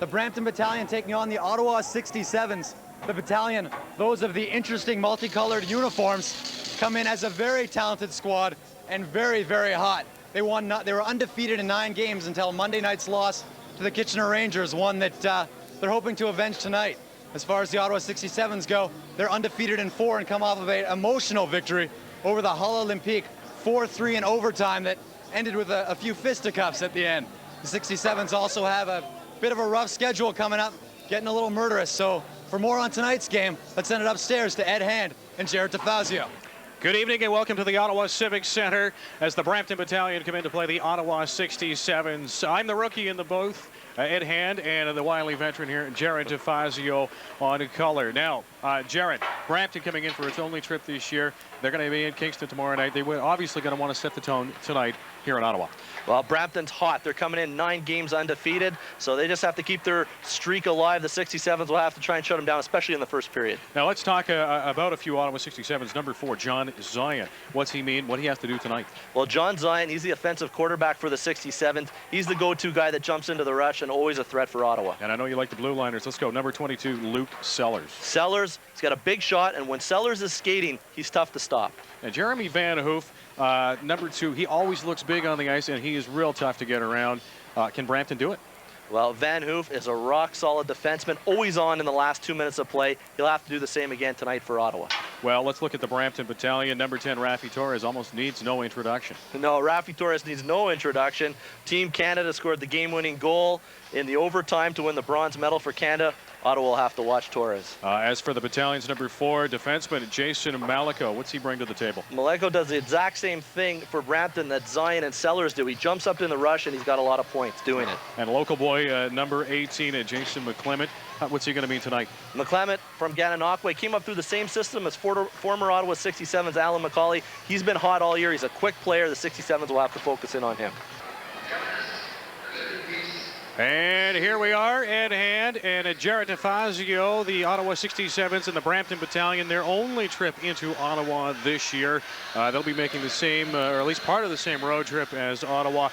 The Brampton Battalion taking on the Ottawa 67s. The battalion, those of the interesting multicolored uniforms, come in as a very talented squad and very, very hot. They were undefeated in 9 games until Monday night's loss to the Kitchener Rangers, one that they're hoping to avenge tonight. As far as the Ottawa 67s go, they're undefeated in 4 and come off of an emotional victory over the Hull Olympique, 4-3 in overtime that ended with a few fisticuffs at the end. The 67s also have a bit of a rough schedule coming up, getting a little murderous. So for more on tonight's game, let's send it upstairs to Ed Hand and Jared DeFazio. Good evening and welcome to the Ottawa Civic Centre as the Brampton Battalion come in to play the Ottawa 67s. I'm the rookie in the booth, Ed Hand, and the wily veteran here, Jared DeFazio on color. Now, Jared, Brampton coming in for its only trip this year. They're going to be in Kingston tomorrow night. They're obviously going to want to set the tone tonight here in Ottawa. Well, Brampton's hot. They're coming in 9 games undefeated, so they just have to keep their streak alive. The 67s will have to try and shut them down, especially in the first period. Now let's talk about a few Ottawa 67s. Number 4, John Zion. What's he mean? What do he have to do tonight? Well, John Zion, he's the offensive quarterback for the 67s. He's the go-to guy that jumps into the rush and always a threat for Ottawa. And I know you like the blue liners. Let's go. Number 22, Luke Sellars. Sellars, he's got a big shot, and when Sellars is skating, he's tough to stop. And Jeremy Van Hoof, number 2, he always looks big on the ice, and he is real tough to get around. Can Brampton do it? Well, Van Hoof is a rock-solid defenseman, always on in the last 2 minutes of play. He'll have to do the same again tonight for Ottawa. Well, let's look at the Brampton Battalion. Number 10, Rafi Torres, almost needs no introduction. No, Rafi Torres needs no introduction. Team Canada scored the game-winning goal in the overtime to win the bronze medal for Canada. Ottawa will have to watch Torres. As for the battalion's number 4, defenseman Jason Maleko, what's he bring to the table? Maleko does the exact same thing for Brampton that Zion and Sellers do. He jumps up in the rush, and he's got a lot of points doing it. And local boy, number 18, Jason McClement, what's he going to mean tonight? McClement from Gananoque came up through the same system as former Ottawa 67's Alan McCauley. He's been hot all year. He's a quick player. The 67s will have to focus in on him. And here we are, Ed Hand and Jared DeFazio, the Ottawa 67s and the Brampton Battalion, their only trip into Ottawa this year. They'll be making the same, or at least part of the same road trip as Ottawa.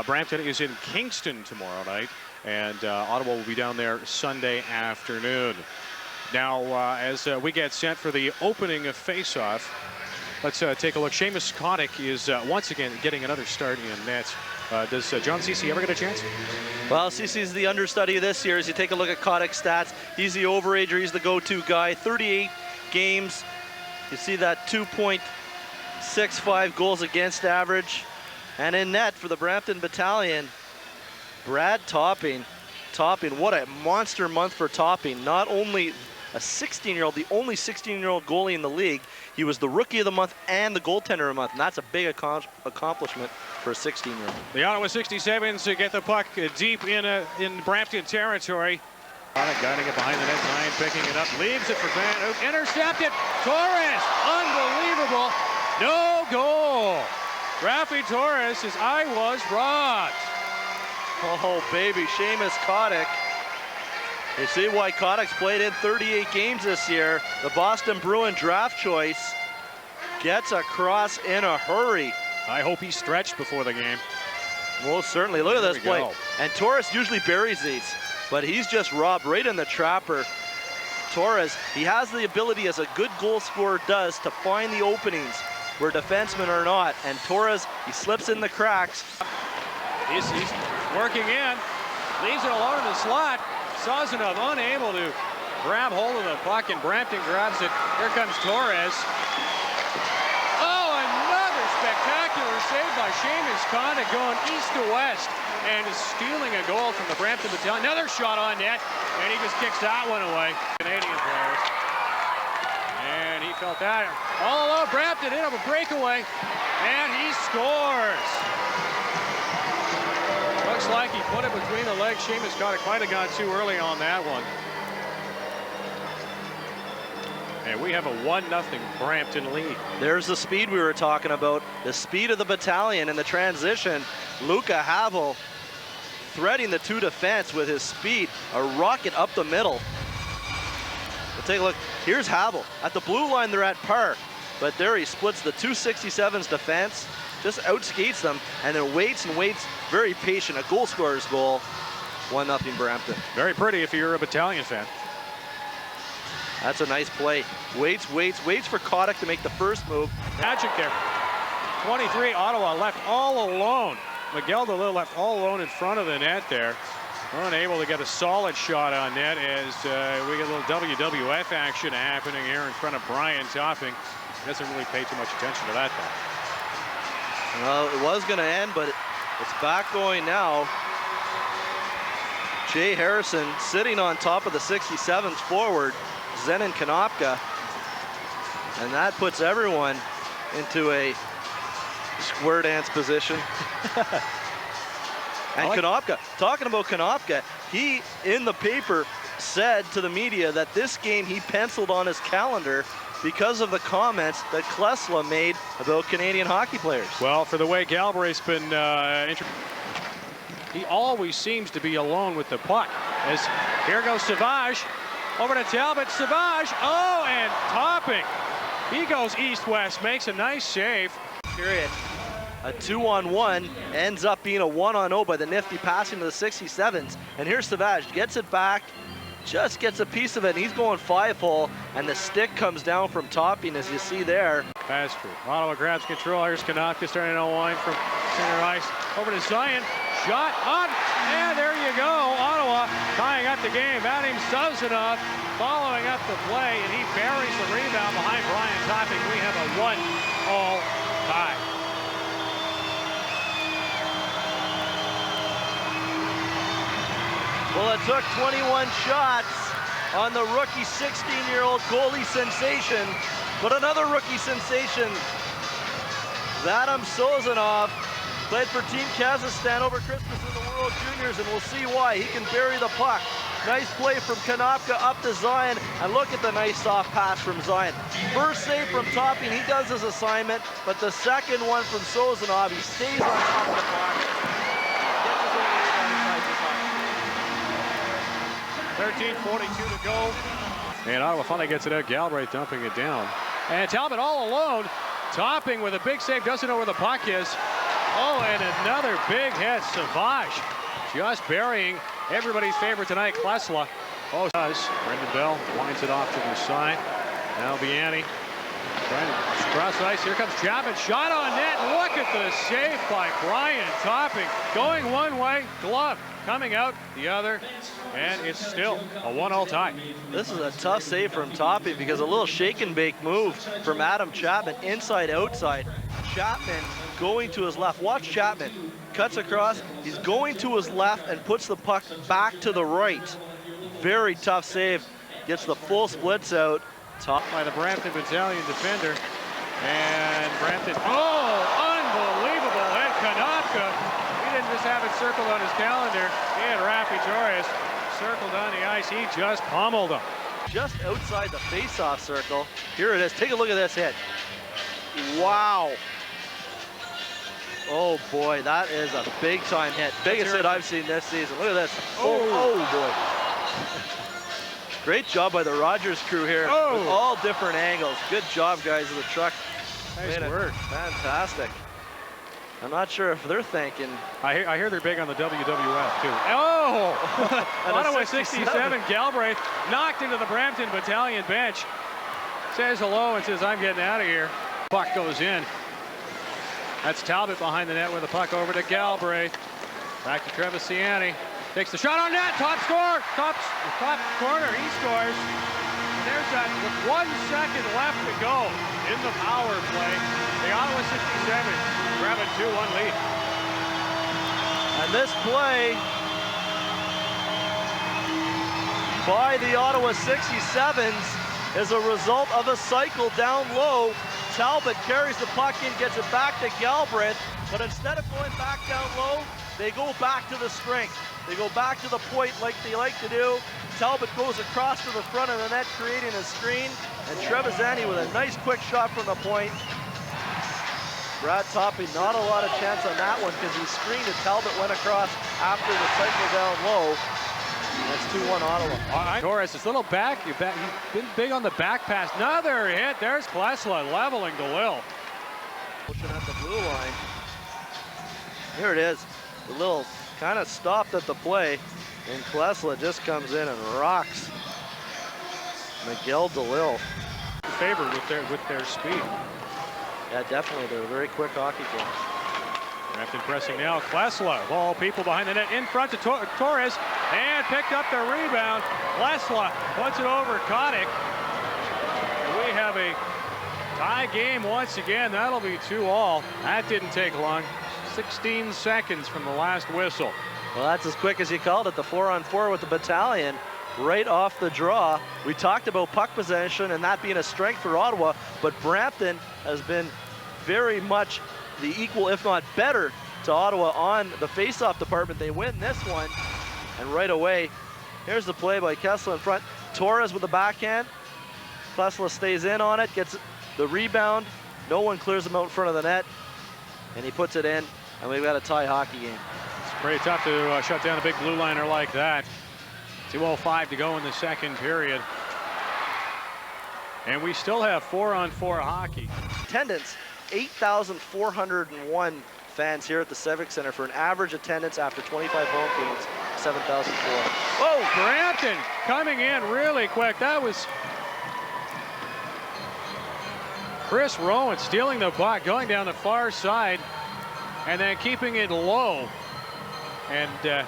Brampton is in Kingston tomorrow night, and Ottawa will be down there Sunday afternoon. Now, as we get set for the opening of face-off, let's take a look. Seamus Kotick is once again getting another start in net. Does John Ceci ever get a chance? Well, Ceci's the understudy this year. As you take a look at Kotick's stats, he's the overager. He's the go-to guy. 38 games. You see that 2.65 goals against average. And in net for the Brampton Battalion, Brad Topping. What a monster month for Topping. Not only a 16-year-old, the only 16-year-old goalie in the league. He was the Rookie of the Month and the Goaltender of the Month, and that's a big accomplishment for a 16-year-old. The Ottawa 67s get the puck deep in Brampton territory. Guiding it behind the net, Zion picking it up, leaves it for Van Hoof, intercepted, Torres, unbelievable, no goal. Rafi Torres says, I was robbed. Oh, baby, Seamus Kotick. You see why Kotick's played in 38 games this year. The Boston Bruin draft choice gets across in a hurry. I hope he stretched before the game. Well, certainly. Look at this play. And Torres usually buries these, but he's just robbed right in the trapper. Torres, he has the ability, as a good goal scorer does, to find the openings where defensemen are not. And Torres, he slips in the cracks. He's working in, leaves it alone in the slot. Sazonov unable to grab hold of the puck, and Brampton grabs it. Here comes Torres. Oh, another spectacular save by Seamus Kotick, going east to west and is stealing a goal from the Brampton Battalion. Another shot on net, and he just kicks that one away. Canadian players. And he felt that. All alone, Brampton in of a breakaway, and he scores. Looks like he put it between the legs. Seamus Kotick might have gone too early on that one. And we have a 1-0 Brampton lead. There's the speed we were talking about. The speed of the battalion in the transition. Luca Havel threading the 2 defense with his speed. A rocket up the middle. We'll take a look. Here's Havel. At the blue line, they're at par. But there he splits the 267's defense. Just outskates them, and then waits and waits, very patient, a goal scorer's goal. 1-0 Brampton. Very pretty if you're a Battalion fan. That's a nice play. Waits for Kotick to make the first move. Magic there. 23, Ottawa left all alone. Miguel DeLille left all alone in front of the net there. Unable to get a solid shot on net as we get a little WWF action happening here in front of Brian Topping. Doesn't really pay too much attention to that though. Well, it was going to end, but it's back going now. Jay Harrison sitting on top of the 67th forward, Zenon Konopka. And that puts everyone into a square dance position. And Konopka, talking about Konopka, he, in the paper, said to the media that this game he penciled on his calendar because of the comments that Klesla made about Canadian hockey players. Well, for the way Galbraith's been, he always seems to be alone with the puck. As here goes Savage, over to Talbot, Savage, oh, and Topping. He goes east-west, makes a nice save. Period. A 2-on-1 ends up being a 1-on-0 by the nifty passing to the 67s. And here's Savage, gets it back, just gets a piece of it, and he's going 5-hole, and the stick comes down from Topping, as you see there. Pass through. Ottawa grabs control. Here's Konopka starting to unwind from center ice. Over to Zion. Shot on, and there you go. Ottawa tying up the game. Vadim Sozanov following up the play, and he buries the rebound behind Brian Topping. We have a 1-all tie. Well, it took 21 shots on the rookie 16-year-old goalie sensation, but another rookie sensation, Vadim Sozanov, played for Team Kazakhstan over Christmas in the World Juniors, and we'll see why. He can bury the puck. Nice play from Konopka up to Zion, and look at the nice soft pass from Zion. First save from Topping, he does his assignment, but the second one from Sozanov, he stays on top of the puck. Gets his own rebound inside the puck. 13:42 to go. And Ottawa finally gets it out. Galbraith dumping it down. And Talbot all alone. Topping with a big save, doesn't know where the puck is. Oh, and another big hit. Savage just burying everybody's favorite tonight, Klesla. Oh, does. Brendan Bell winds it off to the side. Now Biani. Cross ice. Here comes Chapman. Shot on net. Look at the save by Brian Topping. Going one way, glove coming out the other, and it's still a 1-all tie. This is a tough save from Topping because a little shake and bake move from Adam Chapman, inside outside. Chapman going to his left. Watch Chapman. Cuts across. He's going to his left and puts the puck back to the right. Very tough save. Gets the full splits out. Top by the Brampton Battalion defender. And Brampton, oh, unbelievable hit. Konopka, he didn't just have it circled on his calendar. He had Rafi Torres circled on the ice. He just pummeled him. Just outside the face-off circle. Here it is. Take a look at this hit. Wow. Oh boy, that is a big-time hit. Biggest hit I've seen this season. Look at this. Oh boy. Great job by the Rogers crew here with all different angles. Good job, guys, of the truck. Nice work. Fantastic. I'm not sure if they're thanking. I hear they're big on the WWF, too. Oh! Ottawa 67, Galbraith knocked into the Brampton Battalion bench. Says hello and says, I'm getting out of here. Puck goes in. That's Talbot behind the net with the puck over to Galbraith. Back to Trevissiani. Takes the shot on net, top score, top corner, he scores. And there's that with 1 second left to go in the power play. The Ottawa 67 grab a 2-1 lead. And this play by the Ottawa 67s is a result of a cycle down low. Talbot carries the puck in, gets it back to Galbraith, but instead of going back down low, they go back to the strength. They go back to the point like they like to do. Talbot goes across to the front of the net, creating a screen, and Trevissiani with a nice quick shot from the point. Brad Topping, not a lot of chance on that one because he screened and Talbot went across after the cycle down low. That's 2-1 Ottawa. Torres, this little back, he's been big on the back pass. Another hit, there's Klesla leveling DeLille. Pushing at the blue line. Here it is. The little kind of stopped at the play. And Klesla just comes in and rocks Miguel DeLille. Favor with their speed. Yeah, definitely. They're a very quick hockey team. Brampton pressing now. Klesla, all people behind the net, in front to Torres, and picked up the rebound. Klesla puts it over Kotick. We have a tie game once again. That'll be 2-all. That didn't take long. 16 seconds from the last whistle. Well, that's as quick as you called it. The 4-on-4 with the Battalion right off the draw. We talked about puck possession and that being a strength for Ottawa, but Brampton has been very much the equal, if not better, to Ottawa on the face-off department. They win this one, and right away, here's the play by Kessler in front. Torres with the backhand. Klesla stays in on it, gets the rebound. No one clears him out in front of the net, and he puts it in, and we've got a tie hockey game. It's pretty tough to shut down a big blue liner like that. 2:05 to go in the second period. And we still have 4-on-4 hockey. Attendance, 8,401 fans here at the Civic Centre for an average attendance after 25 home games, 7,004. Oh, Brampton coming in really quick. That was Chris Rowan stealing the puck, going down the far side, and then keeping it low. And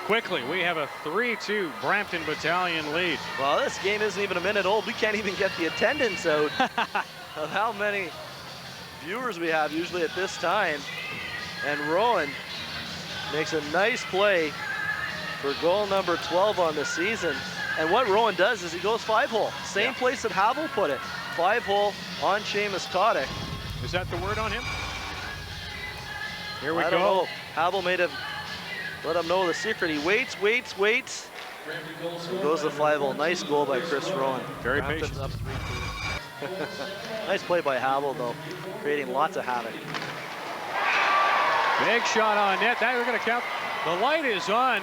quickly, we have a 3-2 Brampton Battalion lead. Well, this game isn't even a minute old. We can't even get the attendance out of how many viewers we have usually at this time. And Rowan makes a nice play for goal number 12 on the season. And what Rowan does is he goes 5-hole. Same place that Havel put it. 5-hole on Seamus Kotick. Is that the word on him? Here we I go. don't know. Havel may have let him know the secret. He waits. He goes to 5-hole. Nice goal by Chris Rowan. Very Brampton's patient. up 3-2. Nice play by Havel, though, creating lots of havoc. Big shot on net. That we're going to count. The light is on.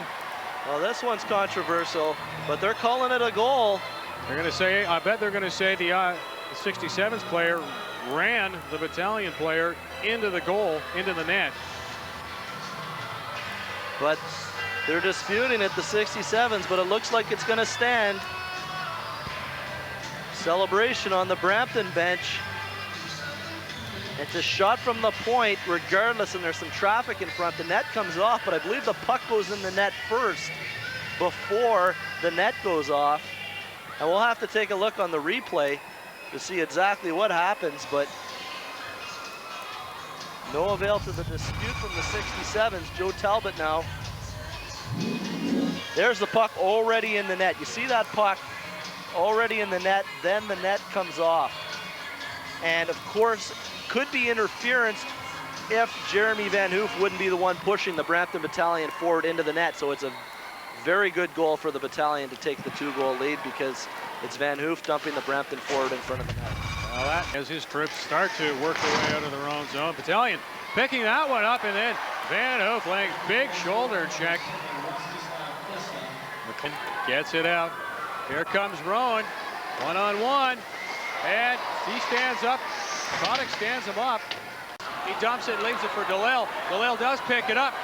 Well, this one's controversial, but they're calling it a goal. They're going to say, I bet they're going to say the 67th player ran the Battalion player into the goal, into the net. But they're disputing it, the 67s, but it looks like it's going to stand. Celebration on the Brampton bench. It's a shot from the point regardless, and there's some traffic in front. The net comes off, but I believe the puck goes in the net first before the net goes off. And we'll have to take a look on the replay to see exactly what happens, but no avail to the dispute from the 67s. Joe Talbot now. There's the puck already in the net. You see that puck already in the net, then the net comes off. And of course, could be interference if Jeremy Van Hoof wouldn't be the one pushing the Brampton Battalion forward into the net. So it's a very good goal for the Battalion to take the 2-goal lead because it's Van Hoof dumping the Brampton forward in front of the net. Well, that as his troops start to work their way out of their own zone. Battalion picking that one up, and then Van Hoof laying big shoulder check. Gets it out. Here comes Rowan, one-on-one, and he stands up. Kotick stands him up. He dumps it, leaves it for DeLille. DeLille does pick it up.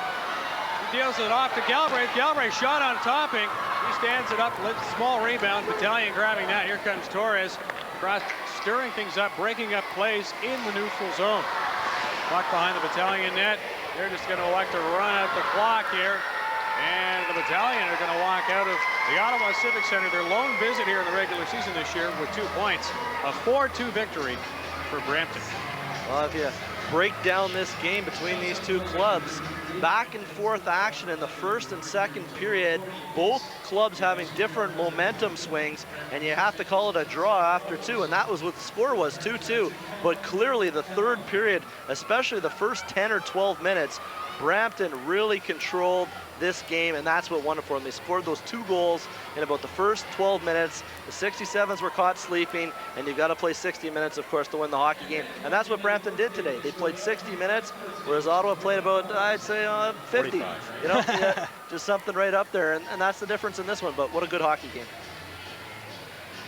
He deals it off to Galbraith. Galbraith shot on topping. He stands it up, small rebound. Battalion grabbing that. Here comes Torres. Cross, stirring things up, breaking up plays in the neutral zone. Puck behind the Battalion net. They're just going to elect to run out the clock here. And the Battalion are going to walk out of the Ottawa Civic Centre, their lone visit here in the regular season this year, with 2 points. A 4-2 victory for Brampton. Well, if you break down this game between these two clubs, back and forth action in the first and second period, both clubs having different momentum swings, and you have to call it a draw after 2, and that was what the score was, 2-2. But clearly the third period, especially the first 10 or 12 minutes, Brampton really controlled this game, and that's what won it for them. They scored those 2 goals in about the first 12 minutes. The 67s were caught sleeping, and you've got to play 60 minutes, of course, to win the hockey game. And that's what Brampton did today. They played 60 minutes, whereas Ottawa played about, I'd say, 50. 45. You know, yeah, just something right up there, and that's the difference in this one. But what a good hockey game.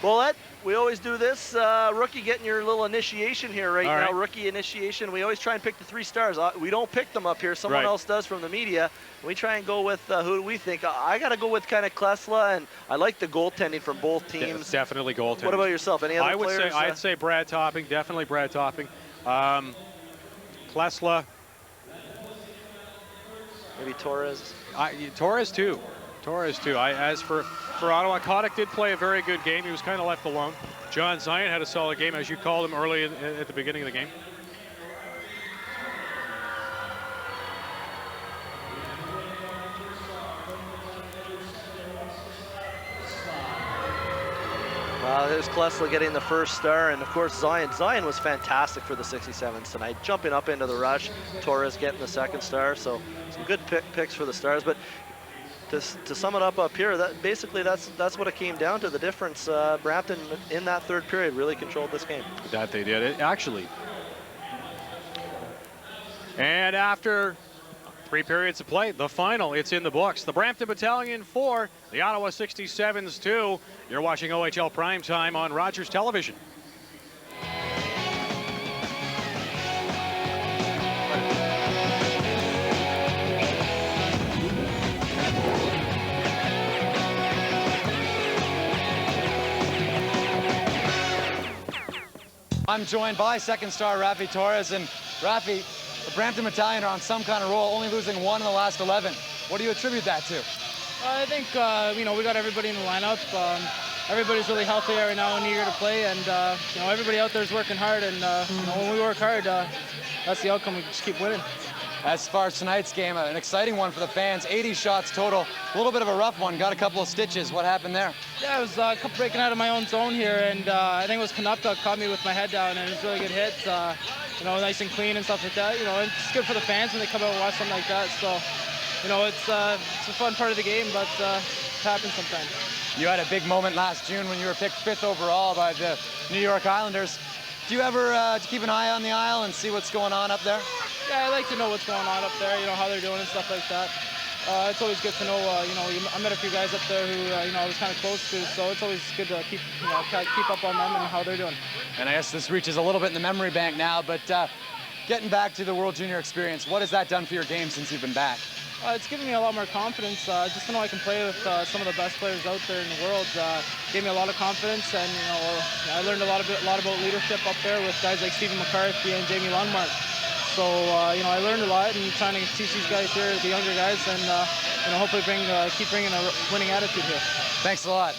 Well, Ed, we always do this. Rookie getting your little initiation here right All now. right. Rookie initiation. We always try and pick the 3 stars. We don't pick them up here. Someone Right. else does from the media. We try and go with who do we think. I got to go with kind of Klesla, and I like the goaltending from both teams. It's definitely goaltending. What about yourself? Any other I would players? say I'd say Brad Topping, definitely Brad Topping. Klesla, maybe Torres. Torres too. As for Ottawa, Kotick did play a very good game. He was kind of left alone. John Zion had a solid game, as you called him early at the beginning of the game. There's Klesla getting the first star, and of course Zion. Zion was fantastic for the 67s tonight, jumping up into the rush. Torres getting the second star, so some good picks for the stars. But to sum it up here, that's what it came down to. The difference, Brampton in that third period really controlled this game. That they did it, actually. And after 3 periods of play, the final, it's in the books. The Brampton Battalion 4, the Ottawa 67s 2. You're watching OHL Primetime on Rogers Television. I'm joined by second star Rafi Torres, and Rafi, the Brampton Battalion are on some kind of roll, only losing 1 in the last 11. What do you attribute that to? I think, we got everybody in the lineup. Everybody's really healthy right now and eager to play, and everybody out there is working hard, and when we work hard, that's the outcome. We just keep winning. As far as tonight's game, an exciting one for the fans, 80 shots total. A little bit of a rough one, got a couple of stitches. What happened there? Yeah, I was breaking out of my own zone here, and I think it was Konopka caught me with my head down, and it was a really good hit. Nice and clean and stuff like that. It's good for the fans when they come out and watch something like that. So, it's a fun part of the game, but it happens sometimes. You had a big moment last June when you were picked 5th overall by the New York Islanders. Do you ever keep an eye on the aisle and see what's going on up there? Yeah, I like to know what's going on up there, how they're doing and stuff like that. It's always good to know, I met a few guys up there who, I was kind of close to, so it's always good to keep up on them and how they're doing. And I guess this reaches a little bit in the memory bank now, but getting back to the World Junior experience, what has that done for your game since you've been back? It's given me a lot more confidence. Just to know I can play with some of the best players out there in the world gave me a lot of confidence, and I learned a lot about leadership up there with guys like Stephen McCarthy and Jamie Lundmark. So I learned a lot, and trying to teach these guys here, the younger guys, and hopefully keep bringing a winning attitude here. Thanks a lot.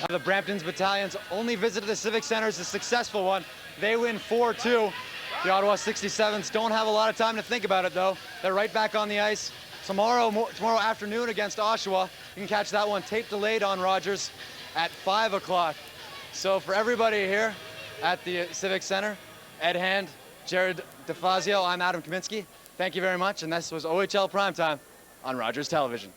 The Brampton's Battalion's only visit to the Civic Centre is a successful one. They win 4-2. The Ottawa 67s don't have a lot of time to think about it, though. They're right back on the ice. Tomorrow afternoon against Oshawa. You can catch that one tape delayed on Rogers at 5 o'clock. So for everybody here at the Civic Centre, Ed Hand, Jared DeFazio, I'm Adam Kaminsky. Thank you very much, and this was OHL Primetime on Rogers Television.